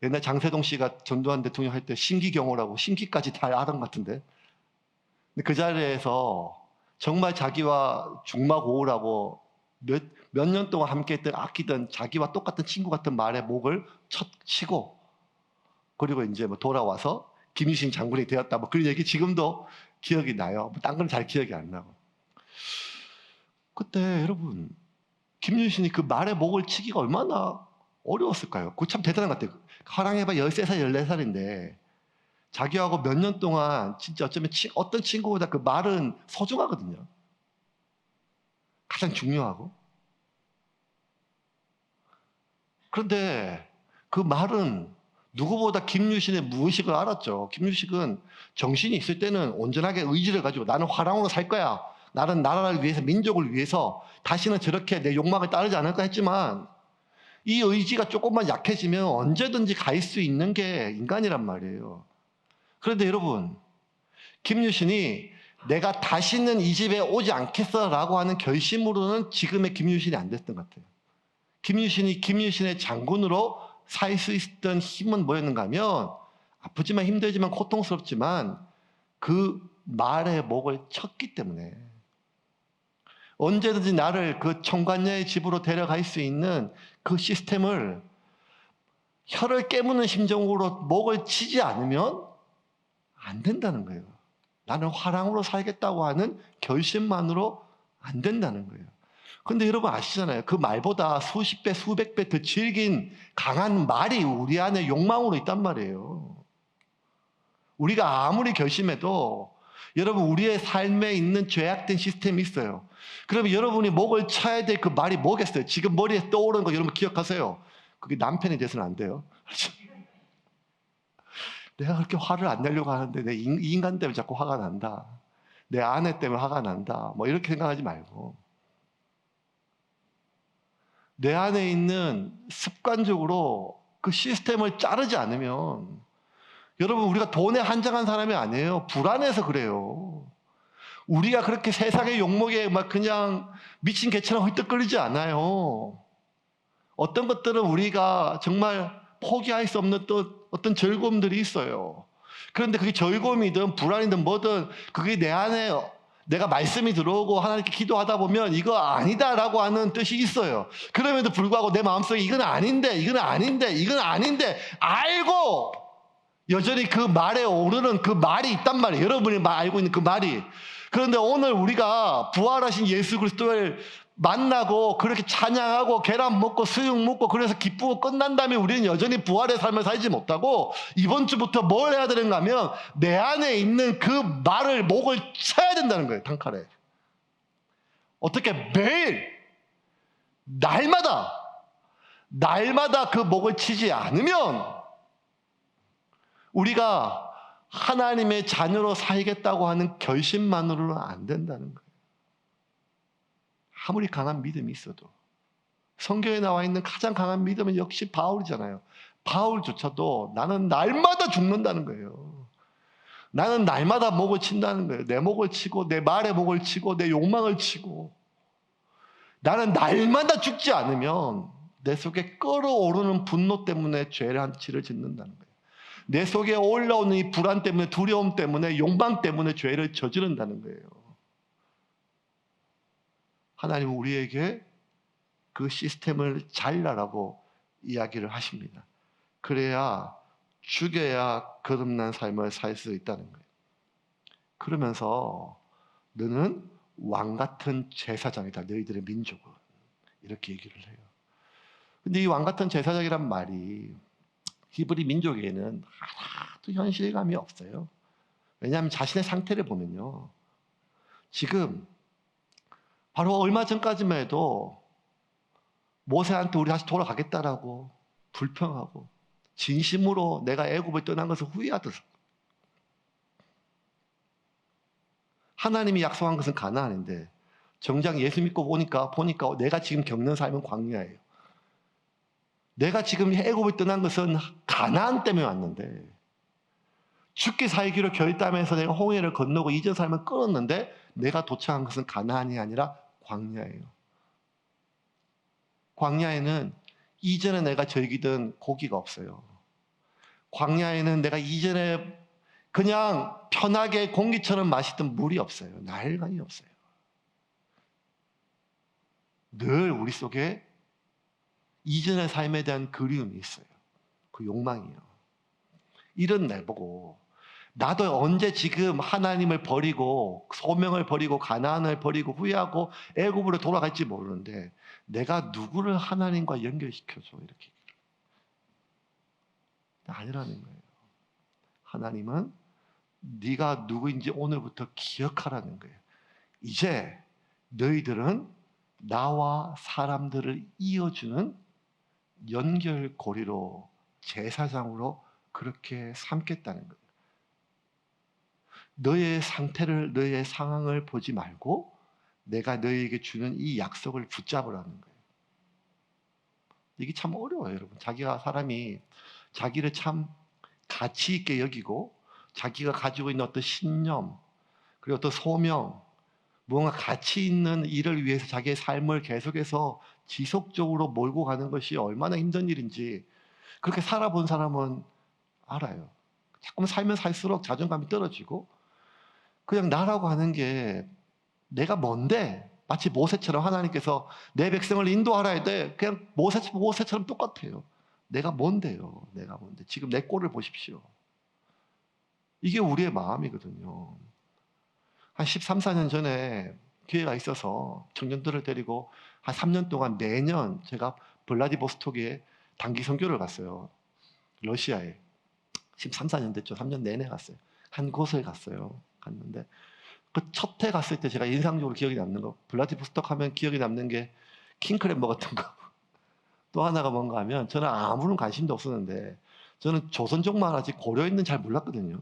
옛날 장세동 씨가 전두환 대통령 할 때 심기경호라고 심기까지 다 알은 것 같은데 근데 그 자리에서 정말 자기와 중마고우라고 몇 년 동안 함께했던 아끼던 자기와 똑같은 친구 같은 말의 목을 치고 그리고 이제 뭐 돌아와서 김유신 장군이 되었다 뭐 그런 얘기 지금도 기억이 나요. 뭐 딴 건 잘 기억이 안 나고. 그때 여러분 김유신이 그 말의 목을 치기가 얼마나 어려웠을까요? 그거 참 대단한 것 같아요. 화랑해봐 13살 14살인데 자기하고 몇 년 동안 진짜 어쩌면 어떤 친구보다 그 말은 소중하거든요. 가장 중요하고. 그런데 그 말은 누구보다 김유신의 무의식을 알았죠. 김유식은 정신이 있을 때는 온전하게 의지를 가지고 나는 화랑으로 살 거야. 나는 나라를 위해서 민족을 위해서 다시는 저렇게 내 욕망을 따르지 않을까 했지만 이 의지가 조금만 약해지면 언제든지 갈 수 있는 게 인간이란 말이에요. 그런데 여러분 김유신이 내가 다시는 이 집에 오지 않겠어라고 하는 결심으로는 지금의 김유신이 안 됐던 것 같아요. 김유신이 김유신의 장군으로 살 수 있었던 힘은 뭐였는가 하면 아프지만 힘들지만 고통스럽지만 그 말의 목을 쳤기 때문에 언제든지 나를 그 청관녀의 집으로 데려갈 수 있는 그 시스템을 혀를 깨무는 심정으로 목을 치지 않으면 안 된다는 거예요. 나는 화랑으로 살겠다고 하는 결심만으로 안 된다는 거예요. 근데 여러분 아시잖아요. 그 말보다 수십 배, 수백 배 더 질긴 강한 말이 우리 안에 욕망으로 있단 말이에요. 우리가 아무리 결심해도 여러분 우리의 삶에 있는 죄악된 시스템이 있어요. 그러면 여러분이 목을 쳐야 될 그 말이 뭐겠어요? 지금 머리에 떠오르는 거 여러분 기억하세요. 그게 남편에 대해서는 안 돼요. 내가 그렇게 화를 안 내려고 하는데 내 인간 때문에 자꾸 화가 난다. 내 아내 때문에 화가 난다. 뭐 이렇게 생각하지 말고 내 안에 있는 습관적으로 그 시스템을 자르지 않으면 여러분 우리가 돈에 한정한 사람이 아니에요. 불안해서 그래요. 우리가 그렇게 세상의 욕먹에 막 그냥 미친 개처럼 헐떡거리지 않아요. 어떤 것들은 우리가 정말 포기할 수 없는 또 어떤 즐거움들이 있어요. 그런데 그게 즐거움이든 불안이든 뭐든 그게 내 안에 내가 말씀이 들어오고 하나님께 기도하다 보면 이거 아니다라고 하는 뜻이 있어요. 그럼에도 불구하고 내 마음속에 이건 아닌데 이건 아닌데 이건 아닌데 알고 여전히 그 말에 오르는 그 말이 있단 말이에요. 여러분이 알고 있는 그 말이. 그런데 오늘 우리가 부활하신 예수 그리스도를 만나고 그렇게 찬양하고 계란 먹고 수육 먹고 그래서 기쁘고 끝난 다음에 우리는 여전히 부활의 삶을 살지 못하고 이번 주부터 뭘 해야 되는가 하면 내 안에 있는 그 말을 목을 쳐야 된다는 거예요. 단칼에. 어떻게 매일 날마다 그 목을 치지 않으면 우리가 하나님의 자녀로 살겠다고 하는 결심만으로는 안 된다는 거예요. 아무리 강한 믿음이 있어도. 성경에 나와 있는 가장 강한 믿음은 역시 바울이잖아요. 바울조차도 나는 날마다 죽는다는 거예요. 나는 날마다 목을 친다는 거예요. 내 목을 치고 내 말의 목을 치고 내 욕망을 치고 나는 날마다 죽지 않으면 내 속에 끓어오르는 분노 때문에 죄를 한 치를 짓는다는 거예요. 내 속에 올라오는 이 불안 때문에 두려움 때문에 욕망 때문에 죄를 저지른다는 거예요. 하나님은 우리에게 그 시스템을 잘라라고 이야기를 하십니다. 그래야 죽여야 거듭난 삶을 살 수 있다는 거예요. 그러면서 너는 왕 같은 제사장이다. 너희들의 민족은. 이렇게 얘기를 해요. 근데 이 왕 같은 제사장이란 말이 히브리 민족에는 하나도 현실감이 없어요. 왜냐하면 자신의 상태를 보면요. 지금 바로 얼마 전까지만 해도 모세한테 우리 다시 돌아가겠다라고 불평하고 진심으로 내가 애굽을 떠난 것을 후회하듯 하나님이 약속한 것은 가나안인데 정작 예수 믿고 보니까 내가 지금 겪는 삶은 광야예요. 내가 지금 애굽을 떠난 것은 가나안 때문에 왔는데 죽기 살기로 결단해서 내가 홍해를 건너고 이전 삶을 끊었는데 내가 도착한 것은 가나안이 아니라 광야예요. 광야에는 이전에 내가 즐기던 고기가 없어요. 광야에는 내가 이전에 그냥 편하게 공기처럼 마시던 물이 없어요. 날간이 없어요. 늘 우리 속에 이전의 삶에 대한 그리움이 있어요. 그 욕망이요. 이런 날 보고 나도 언제 지금 하나님을 버리고 소명을 버리고 가나안을 버리고 후회하고 애굽으로 돌아갈지 모르는데 내가 누구를 하나님과 연결시켜줘 이렇게 아니라는 거예요. 하나님은 네가 누구인지 오늘부터 기억하라는 거예요. 이제 너희들은 나와 사람들을 이어주는 연결고리로 제사장으로 그렇게 삼겠다는 거예요. 너의 상태를 너의 상황을 보지 말고 내가 너희에게 주는 이 약속을 붙잡으라는 거예요. 이게 참 어려워요, 여러분. 사람이 자기를 참 가치 있게 여기고 자기가 가지고 있는 어떤 신념 그리고 어떤 소명 무언가 가치 있는 일을 위해서 자기의 삶을 계속해서 지속적으로 몰고 가는 것이 얼마나 힘든 일인지 그렇게 살아본 사람은 알아요. 자꾸 살면 살수록 자존감이 떨어지고 그냥 나라고 하는 게 내가 뭔데 마치 모세처럼 하나님께서 내 백성을 인도하라 해도 그냥 모세처럼 똑같아요. 내가 뭔데요? 내가 뭔데? 지금 내 꼴을 보십시오. 이게 우리의 마음이거든요. 한 13, 14년 전에 기회가 있어서 청년들을 데리고 한 3년 동안 매년 제가 블라디보스토크에 단기 선교를 갔어요. 러시아에. 지금 3, 4년 됐죠. 3년 내내 갔어요. 한 곳을 갔어요. 갔는데 그 첫 해 갔을 때 제가 인상적으로 기억이 남는 거, 블라디보스토크 하면 기억이 남는 게 킹크랩 먹었던 거. 또 하나가 뭔가 하면 저는 아무런 관심도 없었는데 저는 조선족만 하지 고려인은 잘 몰랐거든요.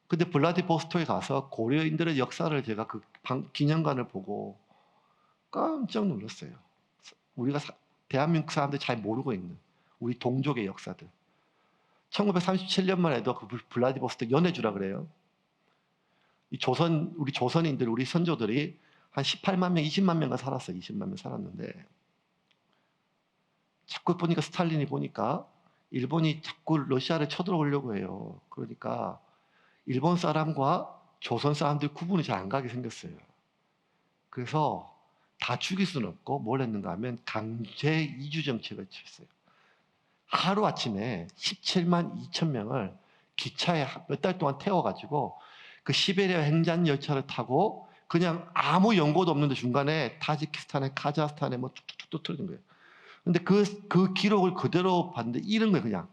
근데 블라디보스토크에 가서 고려인들의 역사를 제가 그 기념관을 보고 깜짝 놀랐어요. 우리가 대한민국 사람들이 잘 모르고 있는 우리 동족의 역사들. 1937년만 해도 그 블라디보스토크 연해주라 그래요. 우리 조선인들, 우리 선조들이 한 18만 명, 20만 명가 살았어요. 20만 명 살았는데 자꾸 보니까 스탈린이 보니까 일본이 자꾸 러시아를 쳐들어오려고 해요. 그러니까 일본 사람과 조선 사람들 구분이 잘 안 가게 생겼어요. 그래서 다 죽일 수는 없고 뭘 했는가 하면 강제 이주 정책을 취했어요. 하루아침에 17만 2천 명을 기차에 몇 달 동안 태워가지고 그 시베리아 횡단 열차를 타고 그냥 아무 연고도 없는데 중간에 타지키스탄에 카자흐스탄에 뭐 툭툭툭 터뜨리는 거예요. 근데 그 기록을 그대로 봤는데 이런 거예요, 그냥.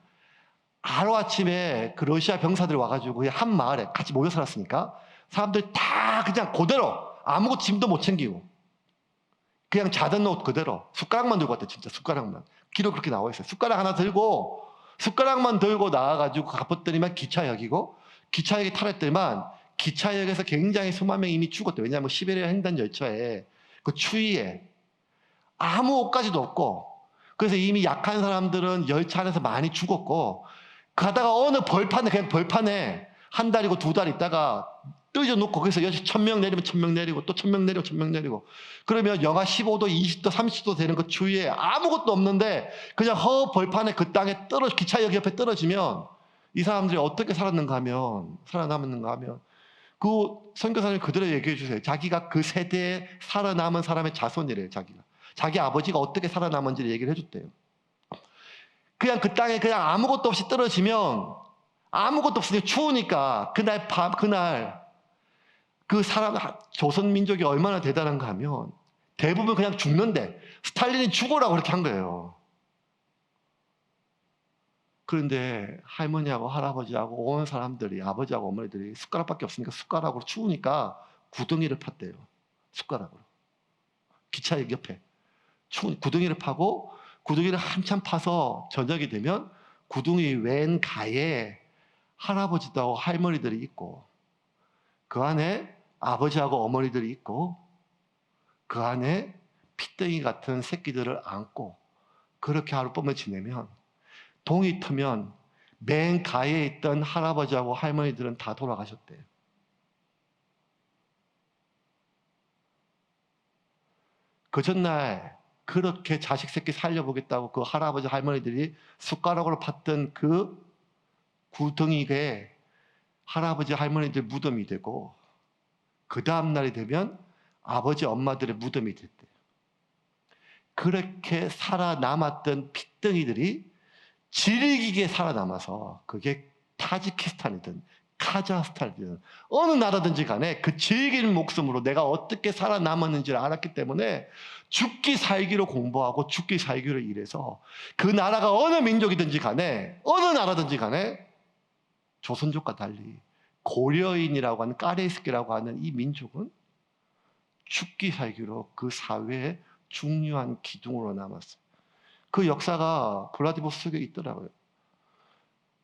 하루아침에 그 러시아 병사들 와가지고 한 마을에 같이 모여 살았으니까 사람들 다 그냥 그대로 아무것도 짐도 못 챙기고 그냥 자던 옷 그대로 숟가락만 들고 왔대. 진짜 숟가락만. 기록 그렇게 나와 있어요. 숟가락 하나 들고 숟가락만 들고 나와가지고 가봤더니만 기차역이고 기차역에 탈했더니만 기차역에서 굉장히 수만 명이 이미 죽었대. 왜냐하면 시베리아 횡단 열차에 그 추위에 아무 옷가지도 없고 그래서 이미 약한 사람들은 열차 안에서 많이 죽었고 가다가 어느 벌판에 그냥 벌판에 한 달이고 두 달 있다가 뜨져 놓고 그래서 1,000명 내리면 1,000명 내리고 또 1,000명 내리고 1,000명 내리고 그러면 영하 15도, 20도, 30도 되는 그 추위에 아무것도 없는데 그냥 허 벌판에 그 땅에 기차역 옆에 떨어지면 이 사람들이 어떻게 살아남았는가 하면 그 선교사님 그대로 얘기해 주세요. 자기가 그 세대에 살아남은 사람의 자손이래요. 자기 아버지가 어떻게 살아남은지를 얘기를 해줬대요. 그냥 그 땅에 그냥 아무것도 없이 떨어지면 아무것도 없으니 추우니까 그날 그 사람 조선 민족이 얼마나 대단한가 하면 대부분 그냥 죽는데 스탈린이 죽으라고 그렇게 한 거예요. 그런데 할머니하고 할아버지하고 온 사람들이 아버지하고 어머니들이 숟가락밖에 없으니까 숟가락으로 추우니까 구덩이를 팠대요. 숟가락으로. 기차역 옆에. 추운 구덩이를 파고 구덩이를 한참 파서 저녁이 되면 구덩이 왼 가에 할아버지하고 할머니들이 있고 그 안에 아버지하고 어머니들이 있고 그 안에 핏덩이 같은 새끼들을 안고 그렇게 하룻밤을 지내면 동이 트면 맨 가에 있던 할아버지하고 할머니들은 다 돌아가셨대요. 그 전날 그렇게 자식 새끼 살려보겠다고 그 할아버지 할머니들이 숟가락으로 팠던 그 구덩이에 할아버지 할머니들 무덤이 되고 그 다음날이 되면 아버지 엄마들의 무덤이 됐대요. 그렇게 살아남았던 핏덩이들이 질기게 살아남아서 그게 타지키스탄이든 카자흐스탄이든 어느 나라든지 간에 그 질긴 목숨으로 내가 어떻게 살아남았는지를 알았기 때문에 죽기 살기로 공부하고 죽기 살기로 일해서 그 나라가 어느 민족이든지 간에 어느 나라든지 간에 조선족과 달리 고려인이라고 하는 까레이스키라고 하는 이 민족은 죽기 살기로 그 사회의 중요한 기둥으로 남았어요. 그 역사가 블라디보스토크에 있더라고요.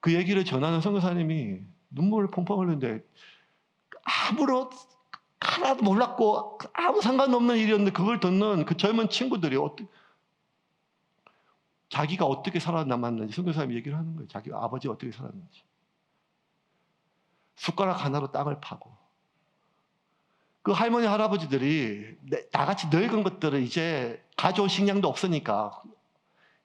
그 얘기를 전하는 선교사님이 눈물을 펑펑 흘리는데 아무런 하나도 몰랐고 아무 상관없는 일이었는데 그걸 듣는 그 젊은 친구들이 자기가 어떻게 살아남았는지 선교사님이 얘기를 하는 거예요. 자기 아버지가 어떻게 살았는지. 숟가락 하나로 땅을 파고 그 할머니 할아버지들이 나같이 늙은 것들은 이제 가져올 식량도 없으니까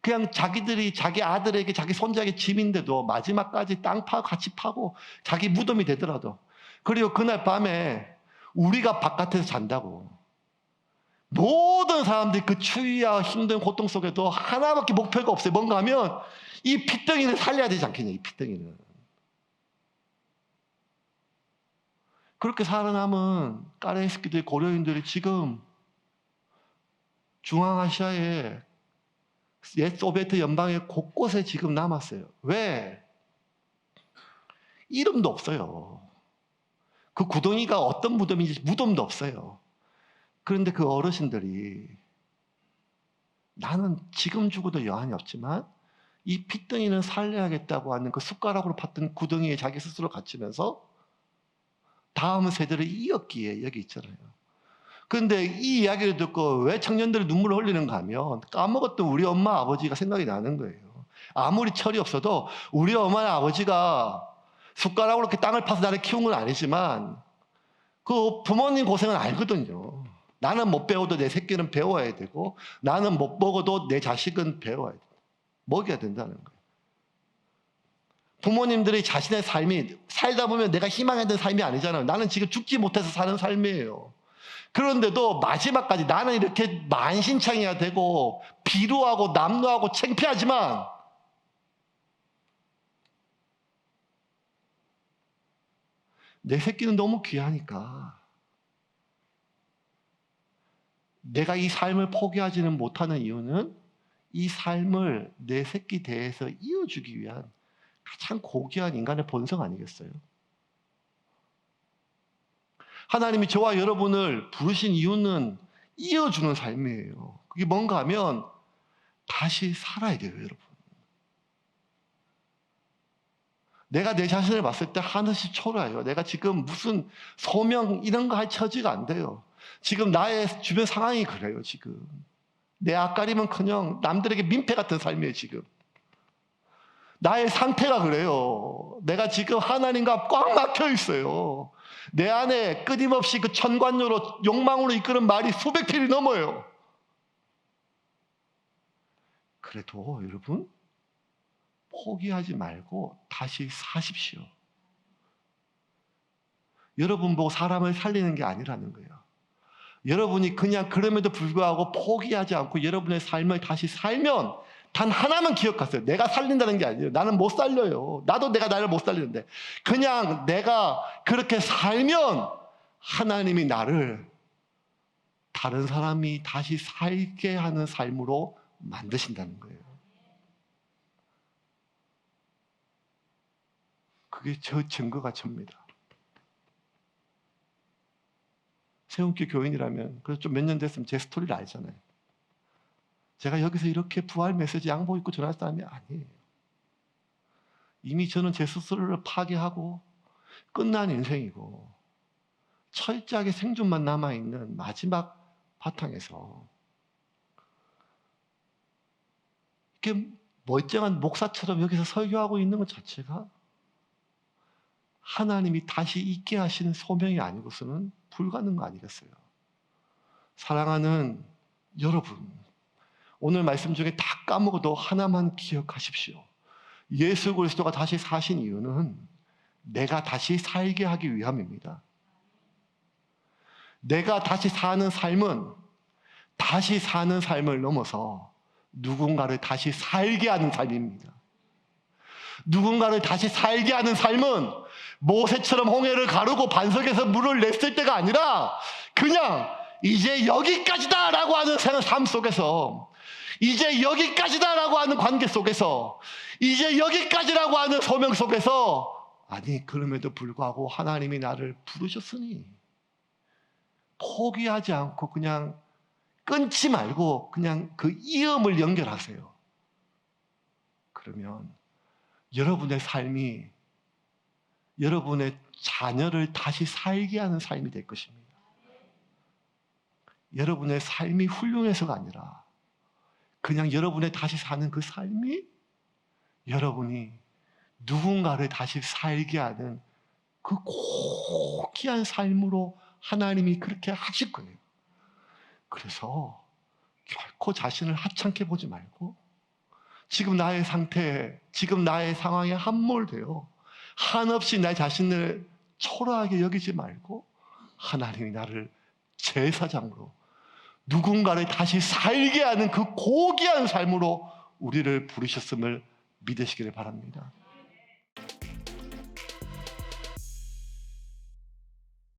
그냥 자기들이 자기 아들에게 자기 손자에게 짐인데도 마지막까지 땅 파고 같이 파고 자기 무덤이 되더라도 그리고 그날 밤에 우리가 바깥에서 잔다고 모든 사람들이 그 추위와 힘든 고통 속에도 하나밖에 목표가 없어요. 뭔가 하면 이 핏덩이는 살려야 되지 않겠냐. 이 핏덩이는 그렇게 살아남은 까레스키들 고려인들이 지금 중앙아시아의 옛 소비에트 연방의 곳곳에 지금 남았어요. 왜? 이름도 없어요. 그 구덩이가 어떤 무덤인지 무덤도 없어요. 그런데 그 어르신들이 나는 지금 죽어도 여한이 없지만 이 핏덩이는 살려야겠다고 하는 그 숟가락으로 팠던 구덩이에 자기 스스로 갇히면서 다음 세대를 이었기에 여기 있잖아요. 그런데 이 이야기를 듣고 왜 청년들이 눈물을 흘리는가 하면 까먹었던 우리 엄마 아버지가 생각이 나는 거예요. 아무리 철이 없어도 우리 엄마나 아버지가 숟가락으로 이렇게 땅을 파서 나를 키운 건 아니지만 그 부모님 고생은 알거든요. 나는 못 배워도 내 새끼는 배워야 되고 나는 못 먹어도 내 자식은 배워야 돼. 먹여야 된다는 거예요. 부모님들이 자신의 삶이 살다 보면 내가 희망했던 삶이 아니잖아요. 나는 지금 죽지 못해서 사는 삶이에요. 그런데도 마지막까지 나는 이렇게 만신창이가 되고 비루하고 남루하고 창피하지만 내 새끼는 너무 귀하니까 내가 이 삶을 포기하지는 못하는 이유는 이 삶을 내 새끼 대에서 이어주기 위한 가장 고귀한 인간의 본성 아니겠어요? 하나님이 저와 여러분을 부르신 이유는 이어주는 삶이에요. 그게 뭔가 하면 다시 살아야 돼요, 여러분. 내가 내 자신을 봤을 때 하늘이 초라해요. 내가 지금 무슨 소명 이런 거 할 처지가 안 돼요. 지금 나의 주변 상황이 그래요, 지금. 내 앞가림은커녕 남들에게 민폐 같은 삶이에요, 지금. 나의 상태가 그래요. 내가 지금 하나님과 꽉 막혀 있어요. 내 안에 끊임없이 그 천관료로 욕망으로 이끄는 말이 수백 필이 넘어요. 그래도 여러분 포기하지 말고 다시 사십시오. 여러분 보고 사람을 살리는 게 아니라는 거예요. 여러분이 그냥 그럼에도 불구하고 포기하지 않고 여러분의 삶을 다시 살면 단 하나만 기억하세요. 내가 살린다는 게 아니에요. 나는 못 살려요. 나도 내가 나를 못 살리는데 그냥 내가 그렇게 살면 하나님이 나를 다른 사람이 다시 살게 하는 삶으로 만드신다는 거예요. 그게 저 증거가 접니다. 세운교 교인이라면 그래서 좀 몇 년 됐으면 제 스토리를 알잖아요. 제가 여기서 이렇게 부활 메시지 양복 입고 전할 사람이 아니에요. 이미 저는 제 스스로를 파괴하고 끝난 인생이고 철저하게 생존만 남아있는 마지막 바탕에서 이렇게 멀쩡한 목사처럼 여기서 설교하고 있는 것 자체가 하나님이 다시 있게 하시는 소명이 아니고서는 불가능한 거 아니겠어요? 사랑하는 여러분, 오늘 말씀 중에 다 까먹어도 하나만 기억하십시오. 예수 그리스도가 다시 사신 이유는 내가 다시 살게 하기 위함입니다. 내가 다시 사는 삶은 다시 사는 삶을 넘어서 누군가를 다시 살게 하는 삶입니다. 누군가를 다시 살게 하는 삶은 모세처럼 홍해를 가르고 반석에서 물을 냈을 때가 아니라 그냥 이제 여기까지다라고 하는 삶 속에서, 이제 여기까지다라고 하는 관계 속에서, 이제 여기까지라고 하는 소명 속에서, 아니 그럼에도 불구하고 하나님이 나를 부르셨으니 포기하지 않고 그냥 끊지 말고 그냥 그 이음을 연결하세요. 그러면 여러분의 삶이 여러분의 자녀를 다시 살게 하는 삶이 될 것입니다. 여러분의 삶이 훌륭해서가 아니라 그냥 여러분의 다시 사는 그 삶이 여러분이 누군가를 다시 살게 하는 그 고귀한 삶으로 하나님이 그렇게 하실 거예요. 그래서 결코 자신을 하찮게 보지 말고 지금 나의 상태에, 지금 나의 상황에 함몰되어 한없이 내 자신을 초라하게 여기지 말고 하나님이 나를 제사장으로 누군가를 다시 살게 하는 그 고귀한 삶으로 우리를 부르셨음을 믿으시기를 바랍니다.